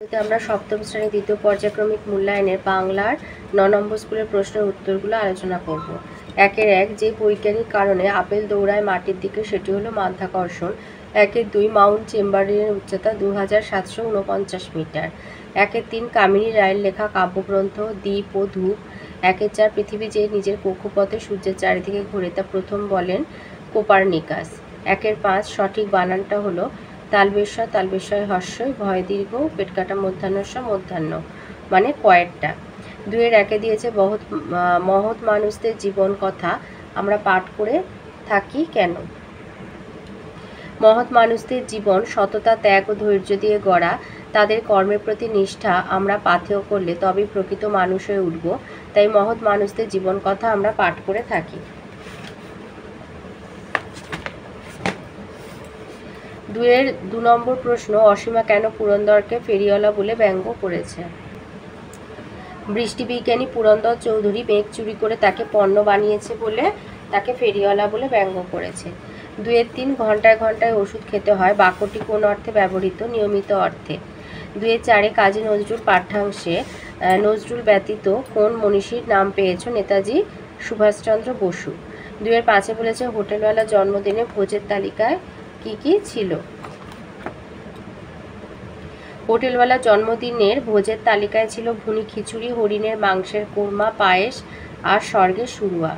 আমরা সপ্তম শ্রেণী দ্বিতীয় পর্যায়ক্রমিক মূল্যায়নের বাংলার ৯ নম্বর স্কুলের প্রশ্নের উত্তরগুলো আলোচনা করব। ১-১ যে বৈজ্ঞানিক কারণে আপেল দৌড়ায় মাটির দিকে সেটি হলো মাধ্যাকর্ষণ। ১-২ মাউন্ট চেম্বারলিনের উচ্চতা ২৭৪৯ মিটার। ১-৩ কামিনী রায়ের লেখা কাব্যগ্রন্থ দ্বীপ ও ধূপ। ১-৪ পৃথিবী যে নিজের কক্ষপথে সূর্যের চারিদিকে ঘোরে তা প্রথম বলেন কোপারনিকাস। ১-৫ সঠিক বানানটা হলো তালবেশ্বর তালবেশ্বয় হস্যই ভয় দীর্ঘ পেট কাটা মধ্যাহ্নস্য মধ্যাহ্ন মানে পয়েরটা। ২-১ দিয়েছে মহৎ মানুষদের জীবন কথা আমরা পাঠ করে থাকি কেন? মহৎ মানুষদের জীবন সততা ত্যাগ ও ধৈর্য দিয়ে গড়া। তাদের কর্মের প্রতি নিষ্ঠা আমরা পাথেয় করলে তবেই প্রকৃত মানুষ হয়ে উঠব। তাই মহৎ মানুষদের জীবন কথা আমরা পাঠ করে থাকি। ২ নম্বর প্রশ্ন অসীমা কেন পুরন্দরকে ফেরিওয়ালা বলে ব্যঙ্গ করেছে? বৃষ্টিবিজ্ঞানী পুরন্দর চৌধুরী মেঘ চুরি করে তাকে পণ্য বানিয়েছে বলে তাকে ফেরিওয়ালা বলে ব্যঙ্গ করেছে। ২-৩ ঘন্টায় ঘন্টায় ওষুধ খেতে হয় বাক্যটি কোন অর্থে ব্যবহৃত? নিয়মিত অর্থে। ২-৪ কাজী নজরুল পাঠ্যাংশে নজরুল ব্যতীত কোন মনীষীর নাম পেয়েছ? নেতাজি সুভাষচন্দ্র বসু। ২-৫ বলেছে হোটেলওয়ালা জন্মদিনে ভোজের তালিকায় কি কি ছিল? হোটেলওয়ালা জন্মদিনের ভোজের তালিকায় ছিল ভুনি খিচুড়ি, হরিণের মাংসের কোরমা, পায়েস আর স্বর্গের শুরুয়া।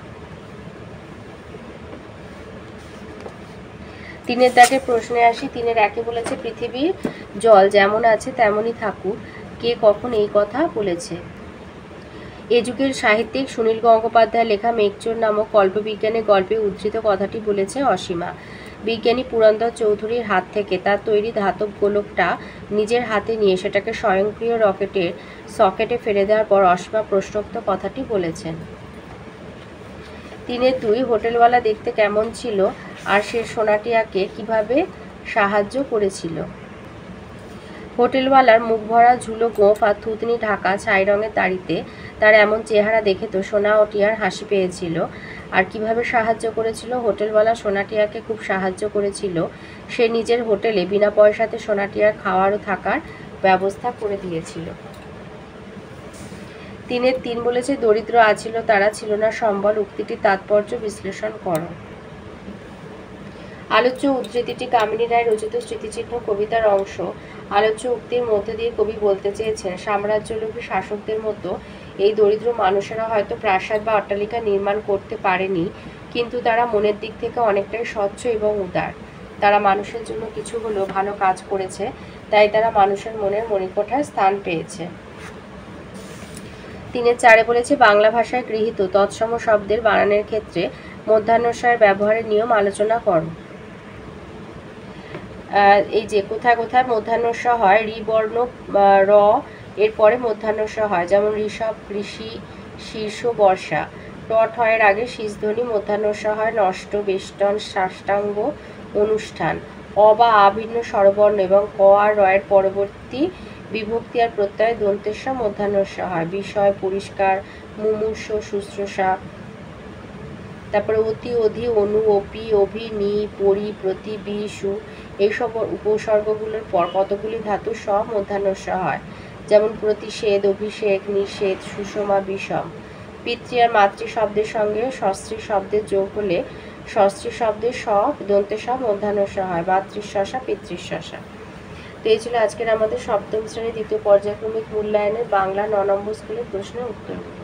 ৩-এর প্রশ্নে আসি। ৩-১ বলেছে পৃথিবীর জল যেমন আছে তেমনই থাকুক। কে কখন এই কথা বলেছে? এ যুগের সাহিত্যিক সুনীল গঙ্গোপাধ্যায় লেখা মেঘচোর নামক কল্পবিজ্ঞানের গল্পে উদ্ধৃত কথাটি বলেছে অসীমা। বিজ্ঞানী পুরন্দর চৌধুরীর হাত থেকে তার তৈরি ধাতব গোলকটা নিজের হাতে নিয়ে সেটাকে স্বয়ংক্রিয় রকেটের সকেটে ফেলে দেওয়ার পর অসীমা প্রশ্নোক্ত কথাটি বলেছেন। ৩-২ হোটেলওয়ালা দেখতে কেমন ছিল আর সে সোনাটিয়াকে কিভাবে সাহায্য করেছিল? হোটেলওয়ালার মুখ ভরা ঝুলো গোঁফ আর থুতনি ঢাকা ছাই রঙের দাড়িতে তার এমন চেহারা দেখে তো সোনাটিয়ার হাসি পেয়েছিল। আর কিভাবে সাহায্য করেছিল? হোটেলওয়ালা সোনাটিয়াকে খুব সাহায্য করেছিল। সে নিজের হোটেলে বিনা পয়সাতে সোনাটিয়ার খাওয়ার ও থাকার ব্যবস্থা করে দিয়েছিল। ৩-৩ বলেছে দরিদ্র আছিল তারা ছিল না সম্বল। উক্তিটির তাৎপর্য বিশ্লেষণ করো। আলোচ্য উদ্ধৃতিটি কামিনী রায় রচিত স্মৃতিচিহ্ন কবিতার অংশ। আলোচ্য উক্তির মধ্যে দিয়ে কবি বলতে চেয়েছেন সাম্রাজ্যলোভী শাসকদের মতো এই দরিদ্র মানুষেরা হয়তো প্রাসাদ বা অট্টালিকা নির্মাণ করতে পারেনি, কিন্তু তারা মনের দিক থেকে অনেকটাই স্বচ্ছ এবং উদার। তারা মানুষের জন্য কিছু হলেও ভালো কাজ করেছে, তাই তারা মানুষের মনের মণিকোঠায় স্থান পেয়েছে। ৩-৪ বলেছে বাংলা ভাষায় গৃহীত তৎসম শব্দের বানানের ক্ষেত্রে মধ্যাহ্নস্বয়ের ব্যবহারের নিয়ম আলোচনা করো। এই যে কোথায় কোথায় মধ্যাহ্নস্ব হয়, রি বর্ণ র এর পরে মধ্যাহ্নস্ব হয়, যেমন ঋষভ, ঋষি, শীর্ষ, বর্ষা। টট হয়ের আগে শীষধ্বনি মধ্যাহ্নস্ব হয়, নষ্ট, বেষ্টন, সাষ্টাঙ্গ, অনুষ্ঠান। অ বা আ ভিন্ন স্বরবর্ণ এবং ক আর রয়ের পরবর্তী বিভক্তি আর প্রত্যয় দন্তেস্ব মধ্যাহ্নস্ব হয়। বিষয়, পরিষ্কার, মুমূর্ষ, শুশ্রূষা। তারপরে অতি, অধি, অনু, অপি, অভি, নি, পরি, প্রতি, বি, সু এইসব উপসর্গগুলোর পর কতগুলি ধাতু স মধ্যাহ্নস্ব হয়, যেমন প্রতিষেধ, অভিষেক, নিষেধ, সুষমা, বিষম। পিতৃ আর মাতৃ শব্দের সঙ্গে সস্ত্রী শব্দের যোগ হলে সস্ত্রী শব্দের স দন্তে স মধ্যাহ্নস্ব হয়, মাতৃশ্বসা, পিতৃশ্বসা। তো এই ছিল আজকের আমাদের সপ্তম শ্রেণীর দ্বিতীয় পর্যায়ক্রমিক মূল্যায়নের বাংলা ৯ নম্বর স্কুলের প্রশ্নের উত্তরগুলো।